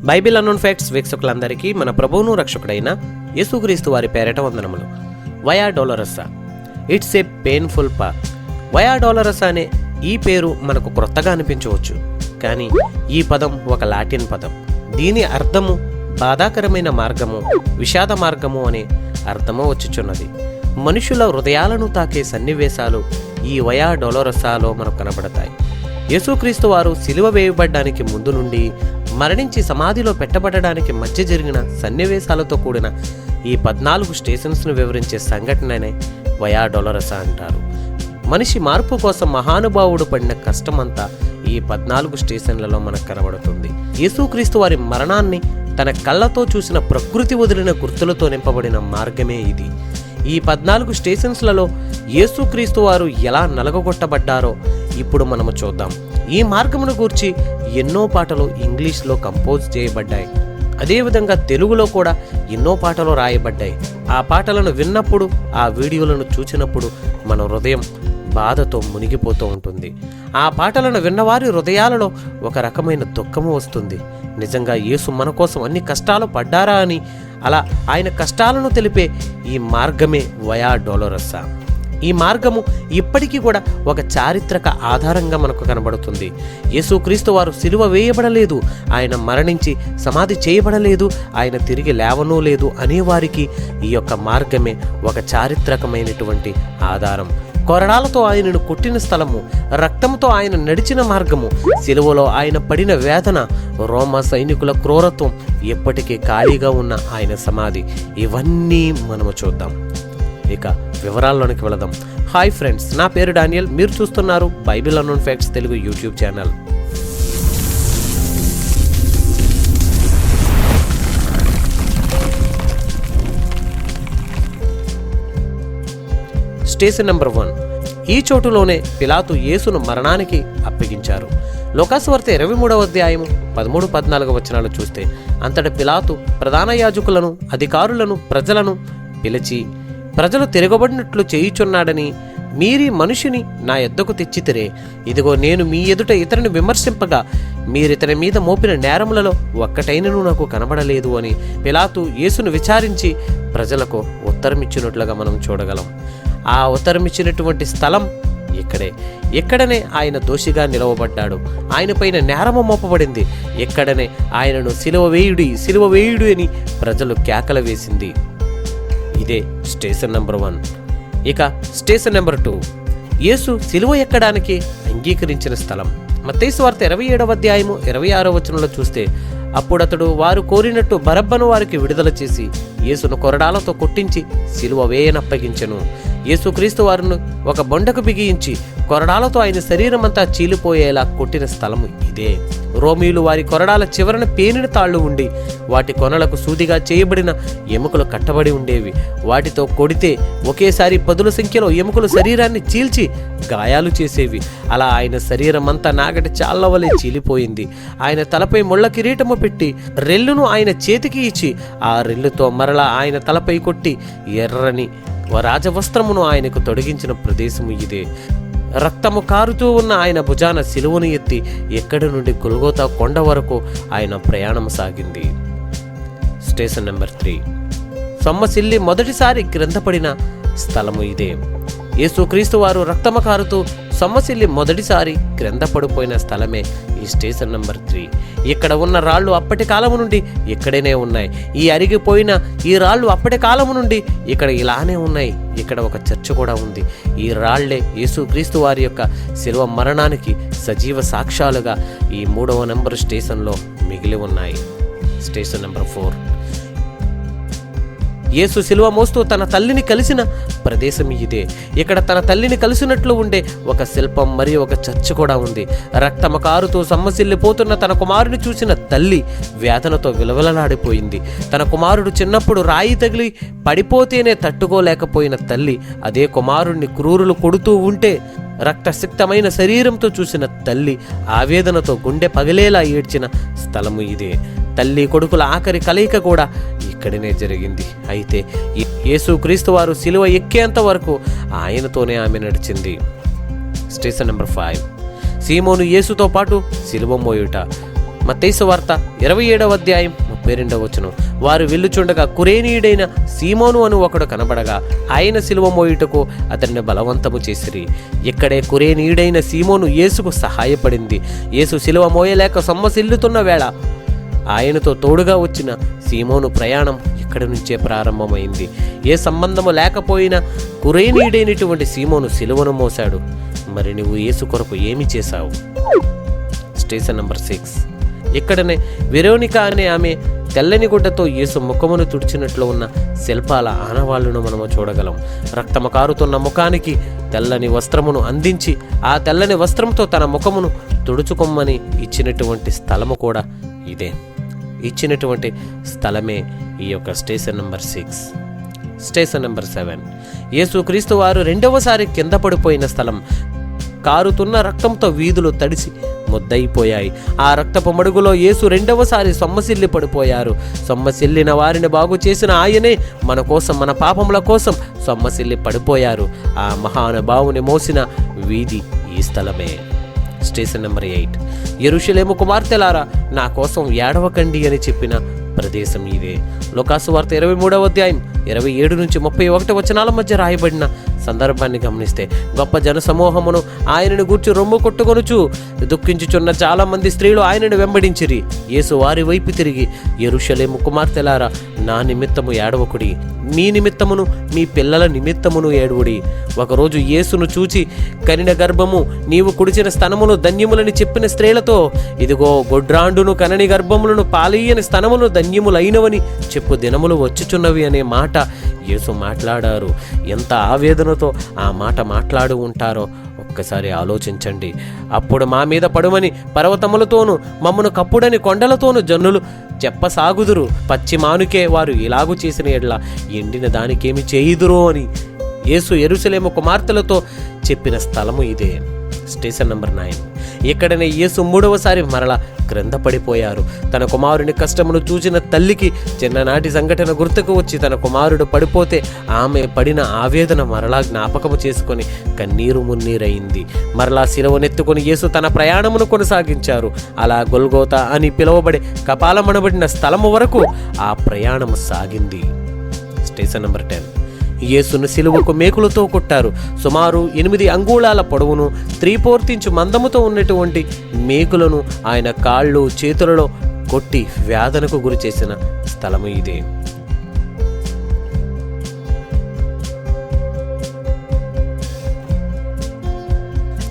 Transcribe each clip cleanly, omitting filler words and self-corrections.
Bible unknown facts వీక్షకులందరికీ మన ప్రభువును రక్షకుడైన యేసుక్రీస్తు వారి పేరిట వందనములు. Via Dolorosa, it's a painful path. Via Dolorosa అనే ఈ పేరు మనకు క్రొత్తగా అనిపించవచ్చు, కానీ ఈ పదం ఒక లాటిన్ పదం. దీని అర్థము బాధాకరమైన మార్గము, విషాద మార్గము అనే అర్థము వచ్చుచున్నది. మనుషుల హృదయాలను తాకే సన్నివేశాలు ఈ వయా డోలరసాలో మనకు కనబడతాయి. యేసుక్రీస్తు వారు సిలువ వేయబడ్డానికి ముందు నుండి మరణించి సమాధిలో పెట్టబడడానికి మధ్య జరిగిన సన్నివేశాలతో కూడిన ఈ 14 స్టేషన్స్ను వివరించే సంఘటననే వయా డోలరసా అంటారు. మనిషి మార్పు కోసం మహానుభావుడు పడిన కష్టమంతా ఈ 14 స్టేషన్లలో మనకు కనబడుతుంది. యేసుక్రీస్తు వారి మరణాన్ని తన కళ్ళతో చూసిన ప్రకృతి వదిలిన గుర్తులతో నింపబడిన మార్గమే ఇది. ఈ 14 స్టేషన్స్లలో యేసుక్రీస్తు వారు ఎలా నలగొట్టబడ్డారో ఇప్పుడు మనము చూద్దాం. ఈ మార్గమును గూర్చి ఎన్నో పాటలు ఇంగ్లీష్లో కంపోజ్ చేయబడ్డాయి. అదేవిధంగా తెలుగులో కూడా ఎన్నో పాటలు రాయబడ్డాయి. ఆ పాటలను విన్నప్పుడు, ఆ వీడియోలను చూసినప్పుడు మన హృదయం బాధతో మునిగిపోతూ ఉంటుంది. ఆ పాటలను విన్నవారి హృదయాలలో ఒక రకమైన దుఃఖము వస్తుంది. నిజంగా యేసు మన కోసం అన్ని కష్టాలు పడ్డారా అని, అలా ఆయన కష్టాలను తెలిపే ఈ మార్గమే వయా డోలరసా. ఈ మార్గము ఇప్పటికీ కూడా ఒక చారిత్రక ఆధారంగా మనకు కనబడుతుంది. యేసుక్రీస్తు వారు సిలువ వేయబడలేదు, ఆయన మరణించి సమాధి చేయబడలేదు, ఆయన తిరిగి లేవనూ లేదు అనేవారికి ఈ యొక్క మార్గమే ఒక చారిత్రకమైనటువంటి ఆధారం. కొరడాలతో ఆయనను కొట్టిన స్థలము, రక్తంతో ఆయన నడిచిన మార్గము, సిలువలో ఆయన పడిన వేదన, రోమా సైనికుల క్రూరత్వం, ఎప్పటికీ ఖాళీగా ఉన్న ఆయన సమాధి, ఇవన్నీ మనము చూద్దాం. ఇక వివరాల్లోనికి వెళదాం. హాయ్ ఫ్రెండ్స్, నా పేరు డానియల్. మీరు చూస్తున్నారు Bible unknown facts Telugu YouTube channel. Station number 1. ఈ చోటులోనే పిలాతు యేసును మరణానికి అప్పగించారు. లోకాసువార్త 23వ అధ్యాయము 13-14 వచనాలు చూస్తే, అంతట పిలాతు ప్రధాన యాజకులను, అధికారులను, ప్రజలను పిలిచి, ప్రజలు తిరగబడినట్లు చేయుచున్నాడని మీరీ మనుషుని నా యొద్దకు తెచ్చితిరే. ఇదిగో నేను మీ ఎదుట ఇతరుని విమర్శింపగా మీరితని మీద మోపిన నేరములలో ఒక్కటైనను నాకు కనబడలేదు అని పిలాతు యేసును విచారించి ప్రజలకు ఉత్తరమిచ్చినట్లుగా మనం చూడగలం. ఆ ఉత్తరమిచ్చినటువంటి స్థలం ఇక్కడనే ఆయన దోషిగా నిలవబడ్డాడు. ఆయన పైన నేరము మోపబడింది. ఇక్కడనే ఆయనను సిలువ వేయుడు అని ప్రజలు కేకలు వేసింది. ఇదే స్టేషన్ నెంబర్ 1. ఇక స్టేషన్ నెంబర్ 2, యేసు సిలువ ఎక్కడానికి అంగీకరించిన స్థలం. మత్తయి సువార్త 27వ అధ్యాయము 26వ వచనంలో చూస్తే, అప్పుడతడు వారు కోరినట్టు బరబ్బను వారికి విడుదల చేసి యేసును కొరడాలతో కొట్టించి సిలువ వేయనప్పగించెను. యేసుక్రీస్తు వారిని ఒక బొండకు బిగించి కొరడాలతో ఆయన శరీరం అంతా చీలిపోయేలా కొట్టిన స్థలము ఇదే. రోమీయులు వారి కొరడాల చివరన పేనిన తాళ్లు ఉండి వాటి కొనలకు సూదిగా చేయబడిన ఎముకలు కట్టబడి ఉండేవి. వాటితో కొడితే ఒకేసారి 10ల సంఖ్యలో ఎముకలు శరీరాన్ని చీల్చి గాయాలు చేసేవి. అలా ఆయన శరీరం అంతా నాగటి చాళ్ల వలె చీలిపోయింది. ఆయన తలపై ముళ్ళ కిరీటము పెట్టి రెల్లును ఆయన చేతికి ఇచ్చి ఆ రెల్లుతో మరలా ఆయన తలపై కొట్టి ఎర్రని రాజవస్త్రమును ఆయనకు తొడిగించిన ప్రదేశము ఇదే. రక్తము కారుతూ ఉన్న ఆయన భుజాన సిలువను ఎత్తి ఎక్కడి నుండి గొల్గోతా కొండ వరకు ఆయన ప్రయాణం సాగింది. స్టేషన్ నెంబర్ 3, సొమ్మసిల్లి మొదటిసారి క్రింద పడిన స్థలము ఇదే. యేసుక్రీస్తు వారు రక్తము కారుతూ సొమ్మసిల్లి మొదటిసారి క్రింద పడిపోయిన స్థలమే ఈ స్టేషన్ నెంబర్ 3. ఇక్కడ ఉన్న రాళ్ళు అప్పటి కాలము నుండి ఇక్కడనే ఉన్నాయి. ఈ అరిగిపోయిన ఈ రాళ్ళు అప్పటి కాలము నుండి ఇక్కడ ఇలానే ఉన్నాయి. ఇక్కడ ఒక చర్చ్ కూడా ఉంది. ఈ రాళ్లే యేసుక్రీస్తు వారి యొక్క శిలువ మరణానికి సజీవ సాక్ష్యాలుగా ఈ 3వ నెంబర్ స్టేషన్లో మిగిలి ఉన్నాయి. స్టేషన్ నెంబర్ 4, యేసు సిలువ మోస్తూ తన తల్లిని కలిసిన ప్రదేశం ఇదే. ఇక్కడ తన తల్లిని కలిసినట్లు ఉండే ఒక శిల్పం మరియు ఒక చర్చ్ కూడా ఉంది. రక్తము కారుతూ సమ్మసిల్లిపోతున్న తన కుమారుని చూసిన తల్లి వేదనతో విలవిలలాడిపోయింది. తన కుమారుడు చిన్నప్పుడు రాయి తగిలి పడిపోతేనే తట్టుకోలేకపోయిన తల్లి అదే కుమారుణ్ణి క్రూరులు కొడుతూ ఉంటే రక్తసిక్తమైన శరీరంతో చూసిన తల్లి ఆవేదనతో గుండె పగిలేలా ఏడ్చిన స్థలము ఇదే. తల్లి కొడుకుల ఆఖరి కలయిక కూడా ఇక్కడనే జరిగింది. అయితే యేసుక్రీస్తు వారు సిలువ ఎక్కేంత వరకు ఆయనతోనే ఆమె నడిచింది. స్టేషన్ నెంబర్ 5, సీమోను యేసుతో పాటు సిలువ మోయుట. మత్తయి సువార్త 27వ అధ్యాయం 32వ వచనం. వారు వెళ్ళుచుండగా కురేనీయుడైన సీమోను అని ఒకడు కనబడగా ఆయన సిలువ మోయుటకు అతన్ని బలవంతము చేసిరి. ఇక్కడే కురేనీయుడైన సీమోను యేసుకు సహాయపడింది. యేసు సిలువ మోయలేక సొమ్మసిల్లుతున్న వేళ ఆయనతో తోడుగా వచ్చిన సీమోను ప్రయాణం ఇక్కడి నుంచే ప్రారంభమైంది. ఏ సంబంధము లేకపోయినా కురేనీయుడైనటువంటి సీమోను సిలువను మోశాడు. మరి నువ్వు యేసు కొరకు ఏమి చేశావు? Station number 6. ఇక్కడనే వెరోనికా అనే ఆమె తెల్లని గుడ్డతో యేసు ముఖమును తుడిచినట్లు ఉన్న శిల్పాల ఆనవాళ్లను మనము చూడగలం. రక్తము కారుతున్న ముఖానికి తెల్లని వస్త్రమును అందించి ఆ తెల్లని వస్త్రంతో తన ముఖమును తుడుచుకొమ్మని ఇచ్చినటువంటి స్థలము కూడా ఇదే. ఇచ్చినటువంటి స్థలమే ఈ యొక్క స్టేషన్ నెంబర్ 6. Station number 7. యేసుక్రీస్తు వారు రెండవసారి కింద పడిపోయిన స్థలం. కారుతున్న రక్తంతో వీధులు తడిసి ముద్దయిపోయాయి. ఆ రక్తపు మడుగులో యేసు రెండవసారి సొమ్మసిల్లి పడిపోయారు. సొమ్మసిల్లిన వారిని బాగు చేసిన ఆయనే మన కోసం, మన పాపముల కోసం సొమ్మసిల్లి పడిపోయారు. ఆ మహానుభావుని మోసిన వీధి ఈ స్థలమే. Station number 8. యెరూషలేము కుమార్తెలారా, నా కోసం ఏడవకండి అని చెప్పిన ప్రదేశం ఇదే. లూకాసు వార్త 23వ అధ్యాయం 27 నుంచి 31 వచనాల మధ్య రాయబడిన సందర్భాన్ని గమనిస్తే, గొప్ప జన సమూహమును ఆయనను గూర్చి రొమ్ము కొట్టుకొనుచు దుఃఖించుచున్న చాలా మంది స్త్రీలు ఆయనను వెంబడించిరి. యేసు వారి వైపు తిరిగి, యెరూషలేము కుమార్తెలారా, నా నిమిత్తము ఏడవకుడి, మీ నిమిత్తమును మీ పిల్లల నిమిత్తమును ఏడువుడి. ఒకరోజు యేసును చూచి కనిన గర్భము, నీవు కుడిచిన స్తనమును ధన్యములని చెప్పిన స్త్రీలతో, ఇదిగో గొడ్రాండును కనని గర్భములను పాలీయని స్తనములు ధన్యములైనవని చెప్పు దినములు వచ్చుచున్నవి అనే మాట యేసు మాట్లాడారు. ఎంత ఆవేదనతో ఆ మాట మాట్లాడు ఉంటారో ఒక్కసారి ఆలోచించండి. అప్పుడు మా మీద పడుమని పర్వతములతోనూ మమ్మను కప్పుడని కొండలతోనూ జనులు చెప్పసాగుదురు. పచ్చి మానుకే వారు ఇలాగు చేసిన ఎడ్ల ఎండిన దానికేమి చేయుదురో అని యేసు యెరూషలేము కుమార్తెలతో చెప్పిన స్థలము ఇదే. Station number 9. ఇక్కడనే యేసు మూడవసారి మరలా క్రింద పడిపోయారు. తన కుమారుని కష్టమును చూసిన తల్లికి చిన్ననాటి సంఘటన గుర్తుకు వచ్చి తన కుమారుడు పడిపోతే ఆమె పడిన ఆవేదన మరలా జ్ఞాపకము చేసుకొని కన్నీరు మున్నీరైంది. మరలా శిలువనెత్తుకొని యేసు తన ప్రయాణమును కొనసాగించారు. అలా గొల్గోతా అని పిలువబడే కపాలమనబడిన స్థలము వరకు ఆ ప్రయాణము సాగింది. Station number 10. యేసును సిలువకు మేకులతో కొట్టారు. సుమారు 8 అంగుళాల పొడవును 3/4 ఇంచు మందముతో ఉన్నటువంటి మేకులను ఆయన కాళ్ళు చేతులలో కొట్టి వేదనకు గురి చేసిన స్థలము ఇదే.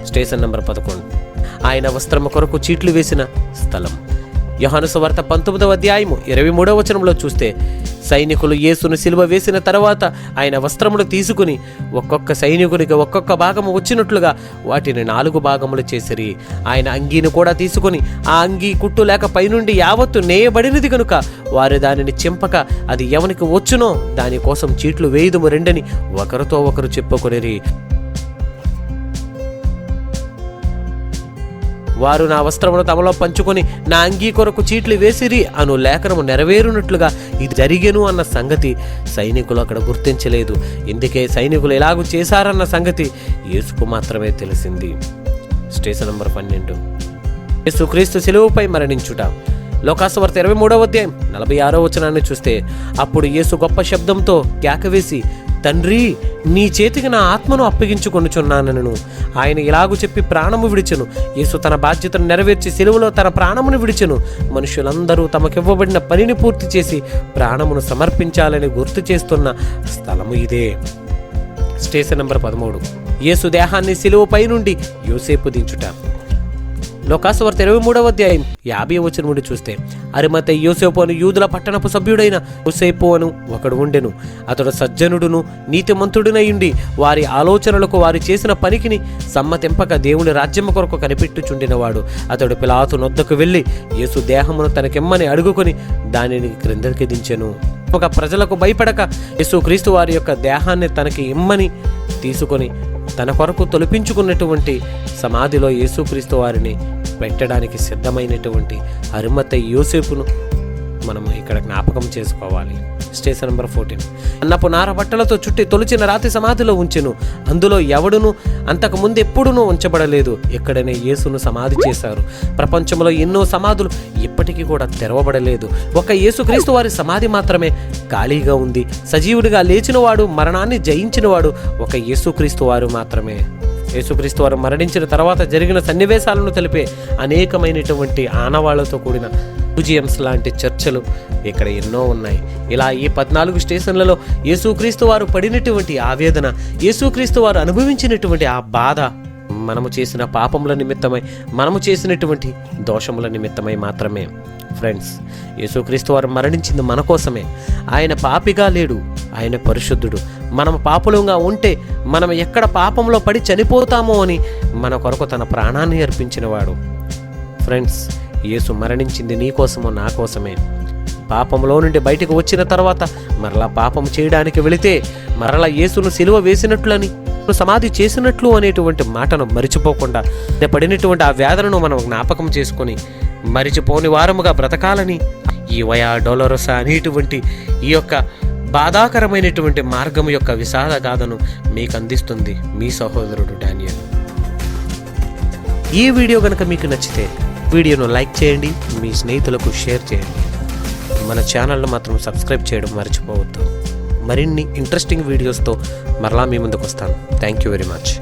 Station number 11. ఆయన వస్త్రము కొరకు చీట్లు వేసిన స్థలం. యోహాను సువార్త 19వ అధ్యాయము 23వ వచనంలో చూస్తే, సైనికులు యేసును సిలువ వేసిన తర్వాత ఆయన వస్త్రములు తీసుకుని ఒక్కొక్క సైనికునికి ఒక్కొక్క భాగము వచ్చినట్లుగా వాటిని 4 భాగములు చేసిరి. ఆయన అంగీని కూడా తీసుకుని ఆ అంగీ కుట్టు లేక పైనుండి యావత్తు నేయబడినది కనుక వారు దానిని చింపక అది ఎవనికి వచ్చునో దానికోసం చీట్లు వేయుదుము రెండని ఒకరితో ఒకరు చెప్పుకొనిరి. వారు నా వస్త్రమును తమలో పంచుకొని నా అంగీ కొరకు చీట్లు వేసిరి అను లేఖనము నెరవేరునట్లుగా ఇది జరిగెను అన్న సంగతి సైనికులు అక్కడ గుర్తించలేదు. ఇందుకే సైనికులు ఎలాగూ చేశారన్న సంగతి యేసుకు మాత్రమే తెలిసింది. Station number 12. యేసుక్రీస్తు సిలువపై మరణించుట. లూకాసు వార్త 23వ అధ్యాయం 46వ వచనాన్ని చూస్తే, అప్పుడు యేసు గొప్ప శబ్దంతో కేకవేసి, తండ్రి, నీ చేతికి నా ఆత్మను అప్పగించుకొనుచున్నానను ఆయన ఇలాగు చెప్పి ప్రాణము విడిచెను. యేసు తన బాధ్యతను నెరవేర్చి సిలువలో తన ప్రాణమును విడిచెను. మనుషులందరూ తమకివ్వబడిన పనిని పూర్తి చేసి ప్రాణమును సమర్పించాలని గుర్తు చేస్తున్న స్థలము ఇదే. Station number 13. యేసు దేహాన్ని సిలువపై నుండి యోసేపు దించుట. లూకాసు వార్త 23వ అధ్యాయం 50వ వచనం నుండి చూస్తే, అరిమతయి యోసేపు అను యూదుల పట్టణపు సభ్యుడైన యోసేపు అను ఒకడు ఉండెను. అతడు సజ్జనుడును నీతిమంతుడునయుండి వారి ఆలోచనలకు వారు చేసిన పనికిని సమ్మతింపక దేవుని రాజ్యము కొరకు కనిపెట్టుచుండినవాడు. అతడు పిలాతు నొద్దకు వెళ్ళి యేసు దేహమును తనకిమ్మని అడుగుకొని దానిని క్రిందకి దించెను. ఒక ప్రజలకు భయపడక యేసుక్రీస్తు వారి యొక్క దేహాన్ని తనకి ఇమ్మని తీసుకొని తన కొరకు తొలిపించుకున్నటువంటి సమాధిలో యేసుక్రీస్తు వారిని పెట్టడానికి సిద్ధమైనటువంటి అరిమతయి యోసేపును మనము ఇక్కడ జ్ఞాపకం చేసుకోవాలి. Station number 14. అన్నపు నార బట్టలతో చుట్టి తొలిచిన రాతి సమాధిలో ఉంచెను. అందులో ఎవడును అంతకు ముందు ఎప్పుడునూ ఉంచబడలేదు. ఇక్కడనే యేసును సమాధి చేశారు. ప్రపంచంలో ఎన్నో సమాధులు ఇప్పటికీ కూడా తెరవబడలేదు. ఒక యేసుక్రీస్తు వారి సమాధి మాత్రమే ఖాళీగా ఉంది. సజీవుడిగా లేచినవాడు, మరణాన్ని జయించినవాడు ఒక యేసుక్రీస్తు వారు మాత్రమే. యేసుక్రీస్తు వారు మరణించిన తర్వాత జరిగిన సన్నివేశాలను తెలిపే అనేకమైనటువంటి ఆనవాళ్లతో కూడిన మ్యూజియంస్ లాంటి చర్చలు ఇక్కడ ఎన్నో ఉన్నాయి. ఇలా ఈ 14 స్టేషన్లలో యేసుక్రీస్తు వారు పడినటువంటి ఆవేదన, యేసుక్రీస్తు వారు అనుభవించినటువంటి ఆ బాధ మనము చేసిన పాపముల నిమిత్తమై, మనము చేసినటువంటి దోషముల నిమిత్తమై మాత్రమే. ఫ్రెండ్స్, యేసుక్రీస్తు వారు మరణించింది మన కోసమే. ఆయన పాపిగా లేడు, ఆయన పరిశుద్ధుడు. మనం పాపులంగా ఉంటే మనం ఎక్కడ పాపంలో పడి చనిపోతామో అని మన కొరకు తన ప్రాణాన్ని అర్పించినవాడు. ఫ్రెండ్స్, యేసు మరణించింది నీ కోసమో నా కోసమే. పాపంలో నుండి బయటకు వచ్చిన తర్వాత మరలా పాపం చేయడానికి వెళితే మరలా యేసును సిలువ వేసినట్లని, సమాధి చేసినట్లు అనేటువంటి మాటను మరిచిపోకుండా పడినటువంటి ఆ వేదనను మనం జ్ఞాపకం చేసుకొని మరిచిపోని వారముగా బ్రతకాలని ఈ వయా డోలరోసా అనేటువంటి ఈ యొక్క బాధాకరమైనటువంటి మార్గం యొక్క విషాద గాథను మీకు అందిస్తుంది మీ సహోదరుడు డానియల్. ఈ వీడియో కనుక మీకు నచ్చితే వీడియోను లైక్ చేయండి, మీ స్నేహితులకు షేర్ చేయండి. మన ఛానల్ను మాత్రం సబ్స్క్రైబ్ చేయడం మర్చిపోవద్దు. మరిన్ని ఇంట్రెస్టింగ్ వీడియోస్తో మరలా మీ ముందుకు వస్తాను. Thank you very much.